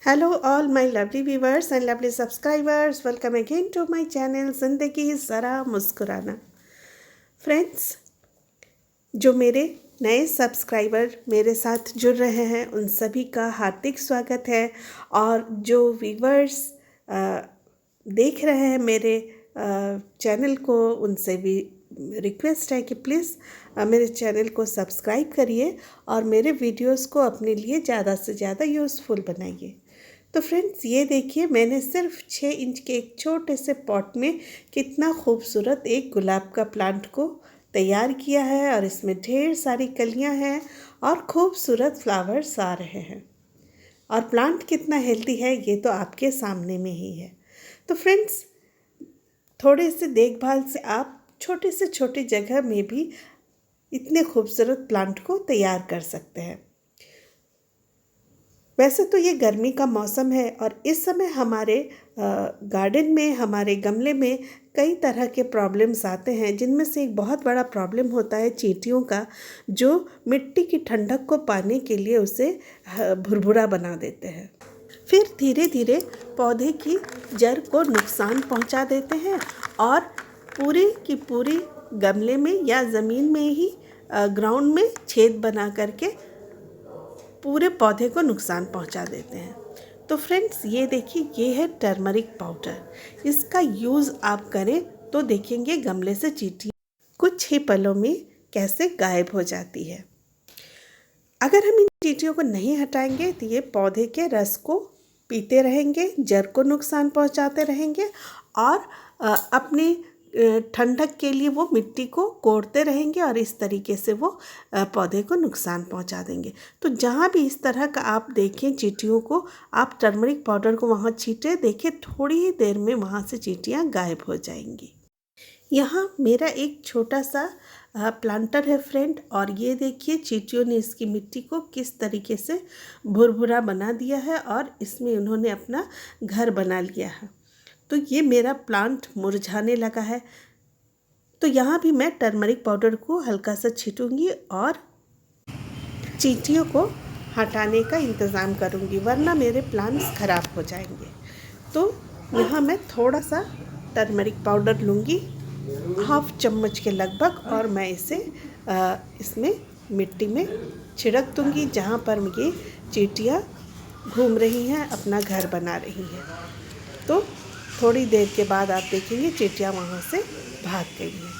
Hello, all my lovely viewers and lovely subscribers. Welcome again to my channel जिंदगी ज़रा मुस्कुराना। Friends, जो मेरे नए सब्सक्राइबर मेरे साथ जुड़ रहे हैं उन सभी का हार्दिक स्वागत है। और जो व्यूवर्स देख रहे हैं मेरे चैनल को, उनसे भी रिक्वेस्ट है कि प्लीज़ मेरे चैनल को सब्सक्राइब करिए और मेरे वीडियोस को अपने लिए ज़्यादा से ज़्यादा यूज़फुल बनाइए। तो फ्रेंड्स, ये देखिए, मैंने सिर्फ 6 इंच के एक छोटे से पॉट में कितना खूबसूरत एक गुलाब का प्लांट को तैयार किया है और इसमें ढेर सारी कलियां हैं और खूबसूरत फ्लावर्स आ रहे हैं। और प्लांट कितना हेल्दी है ये तो आपके सामने में ही है। तो फ्रेंड्स, थोड़े से देखभाल से आप छोटे से छोटी जगह में भी इतने खूबसूरत प्लांट को तैयार कर सकते हैं। वैसे तो ये गर्मी का मौसम है और इस समय हमारे गार्डन में, हमारे गमले में कई तरह के प्रॉब्लम्स आते हैं, जिनमें से एक बहुत बड़ा प्रॉब्लम होता है चींटियों का, जो मिट्टी की ठंडक को पाने के लिए उसे भुरभुरा बना देते हैं। फिर धीरे धीरे पौधे की जड़ को नुकसान पहुंचा देते हैं और पूरी की पूरी गमले में या ज़मीन में ही ग्राउंड में छेद बना करके पूरे पौधे को नुकसान पहुंचा देते हैं। तो फ्रेंड्स, ये देखिए, ये है टर्मरिक पाउडर। इसका यूज़ आप करें तो देखेंगे गमले से चींटियाँ कुछ ही पलों में कैसे गायब हो जाती है। अगर हम इन चींटियों को नहीं हटाएंगे तो ये पौधे के रस को पीते रहेंगे, जड़ को नुकसान पहुंचाते रहेंगे और अपने ठंडक के लिए वो मिट्टी को कोड़ते रहेंगे और इस तरीके से वो पौधे को नुकसान पहुंचा देंगे। तो जहाँ भी इस तरह का आप देखें चींटियों को, आप टर्मरिक पाउडर को वहाँ छींटे, देखें थोड़ी ही देर में वहाँ से चींटियाँ गायब हो जाएंगी। यहाँ मेरा एक छोटा सा प्लांटर है फ्रेंड, और ये देखिए चींटियों ने इसकी मिट्टी को किस तरीके से भुरभुरा बना दिया है और इसमें उन्होंने अपना घर बना लिया है। तो ये मेरा प्लांट मुरझाने लगा है। तो यहाँ भी मैं टर्मरिक पाउडर को हल्का सा छीटूंगी और चींटियों को हटाने का इंतज़ाम करूँगी, वरना मेरे प्लांट्स ख़राब हो जाएंगे। तो यहाँ मैं थोड़ा सा टर्मरिक पाउडर लूँगी, 1/2 चम्मच के लगभग, और मैं इसे इसमें मिट्टी में छिड़क दूँगी जहाँ पर ये चींटियाँ घूम रही हैं, अपना घर बना रही हैं। तो थोड़ी देर के बाद आप देखेंगे चींटियाँ वहाँ से भाग गई हैं।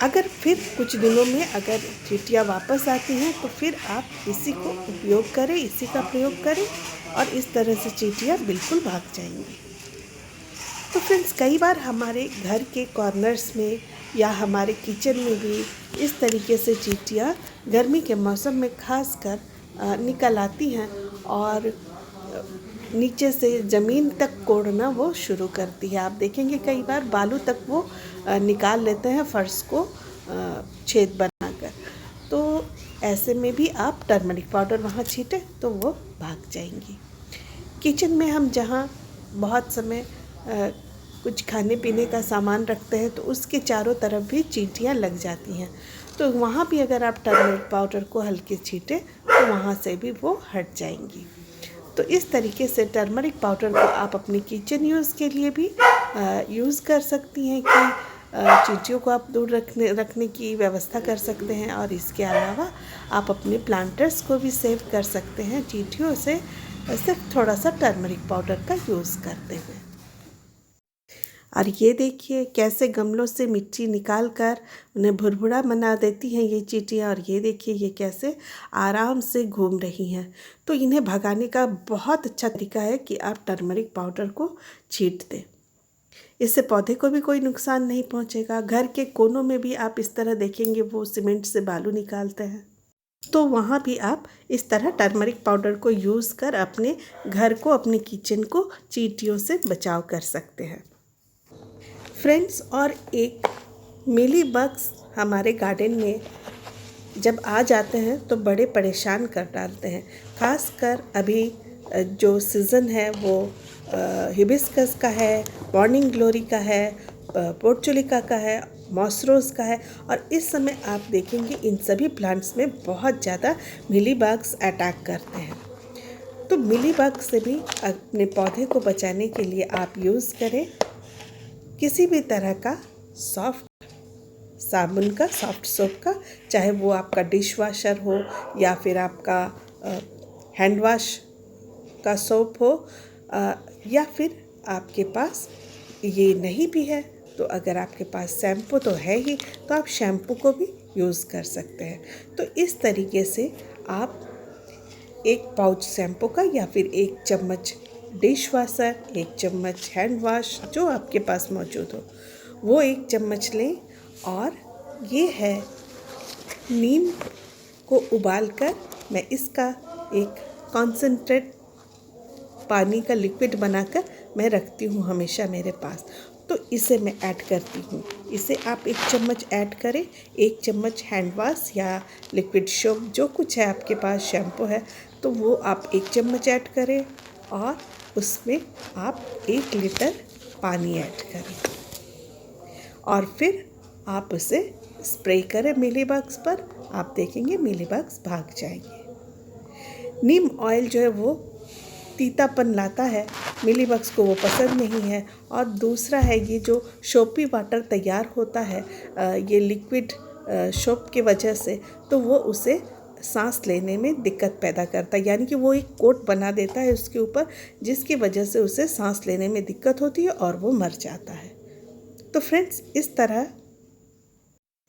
अगर फिर कुछ दिनों में अगर चींटियाँ वापस आती हैं तो फिर आप इसी को उपयोग करें, इसी का प्रयोग करें और इस तरह से चींटियाँ बिल्कुल भाग जाएंगी। तो फ्रेंड्स, कई बार हमारे घर के कॉर्नर्स में या हमारे किचन में भी इस तरीके से चींटियाँ गर्मी के मौसम में खासकर निकल आती हैं और नीचे से ज़मीन तक कोड़ना वो शुरू करती है। आप देखेंगे कई बार बालू तक वो निकाल लेते हैं, फर्श को छेद बनाकर। तो ऐसे में भी आप टर्मरिक पाउडर वहाँ छीटें तो वो भाग जाएंगी। किचन में हम जहाँ बहुत समय कुछ खाने पीने का सामान रखते हैं तो उसके चारों तरफ भी चींटियाँ लग जाती हैं। तो वहाँ भी अगर आप टर्मरिक पाउडर को हल्के छीटें तो वहाँ से भी वो हट जाएंगी। तो इस तरीके से टर्मरिक पाउडर को आप अपनी किचन यूज़ के लिए भी यूज़ कर सकती हैं कि चींटियों को आप दूर रखने की व्यवस्था कर सकते हैं। और इसके अलावा आप अपने प्लांटर्स को भी सेव कर सकते हैं चींटियों से, सिर्फ थोड़ा सा टर्मरिक पाउडर का यूज़ करते हुए। और ये देखिए कैसे गमलों से मिट्टी निकाल कर उन्हें भुरभुरा बना देती हैं ये चींटियाँ। और ये देखिए ये कैसे आराम से घूम रही हैं। तो इन्हें भगाने का बहुत अच्छा तरीका है कि आप टर्मरिक पाउडर को छीट दें। इससे पौधे को भी कोई नुकसान नहीं पहुंचेगा। घर के कोनों में भी आप इस तरह देखेंगे वो सीमेंट से बालू निकालते हैं, तो वहाँ भी आप इस तरह टर्मरिक पाउडर को यूज़ कर अपने घर को, अपने किचन को चींटियों से बचाव कर सकते हैं फ्रेंड्स। और एक मिली बग्स हमारे गार्डन में जब आ जाते हैं तो बड़े परेशान कर डालते हैं। खासकर अभी जो सीज़न है वो हिबिस्कस का है, मॉर्निंग ग्लोरी का है, पोर्चुलिका का है, मॉसरोज़ का है। और इस समय आप देखेंगे इन सभी प्लांट्स में बहुत ज़्यादा मिली बग्स अटैक करते हैं। तो मिलीबग से भी अपने पौधे को बचाने के लिए आप यूज़ करें किसी भी तरह का सॉफ्ट साबुन का, सॉफ्ट सोप का, चाहे वो आपका डिश वॉशर हो या फिर आपका हैंड वॉश का सोप हो, या फिर आपके पास ये नहीं भी है तो अगर आपके पास शैम्पू तो है ही, तो आप शैम्पू को भी यूज़ कर सकते हैं। तो इस तरीके से आप एक पाउच शैम्पू का या फिर 1 चम्मच डिश वॉशर, 1 चम्मच हैंड वॉश जो आपके पास मौजूद हो वो 1 चम्मच लें, और ये है नीम को उबालकर मैं इसका एक कॉन्सेंट्रेट पानी का लिक्विड बनाकर मैं रखती हूँ हमेशा मेरे पास। तो इसे मैं ऐड करती हूँ। इसे आप 1 चम्मच ऐड करें, 1 चम्मच हैंड वॉश या लिक्विड सोप जो कुछ है आपके पास, शैम्पू है तो वो आप 1 चम्मच ऐड करें, और उसमें आप 1 लीटर पानी ऐड करें, और फिर आप उसे स्प्रे करें मिलीबग्स पर। आप देखेंगे मिलीबग्स भाग जाएंगे। नीम ऑयल जो है वो तीतापन लाता है, मिलीबग्स को वो पसंद नहीं है। और दूसरा है ये जो सोपी वाटर तैयार होता है ये लिक्विड सोप की वजह से, तो वो उसे सांस लेने में दिक्कत पैदा करता है, यानी कि वो एक कोट बना देता है उसके ऊपर, जिसकी वजह से उसे सांस लेने में दिक्कत होती है और वो मर जाता है। तो फ्रेंड्स, इस तरह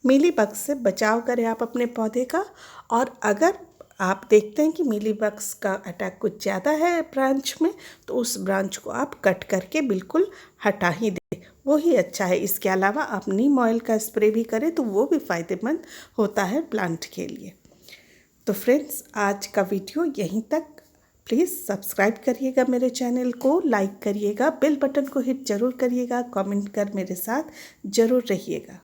मिलीबग्स से बचाव करें आप अपने पौधे का। और अगर आप देखते हैं कि मिलीबग्स का अटैक कुछ ज़्यादा है ब्रांच में, तो उस ब्रांच को आप कट करके बिल्कुल हटा ही दें, वो ही अच्छा है। इसके अलावा आप नीम ऑयल का स्प्रे भी करें तो वो भी फ़ायदेमंद होता है प्लांट के लिए। तो फ्रेंड्स, आज का वीडियो यहीं तक। प्लीज़ सब्सक्राइब करिएगा मेरे चैनल को, लाइक करिएगा, बेल बटन को हिट ज़रूर करिएगा, कमेंट कर मेरे साथ ज़रूर रहिएगा।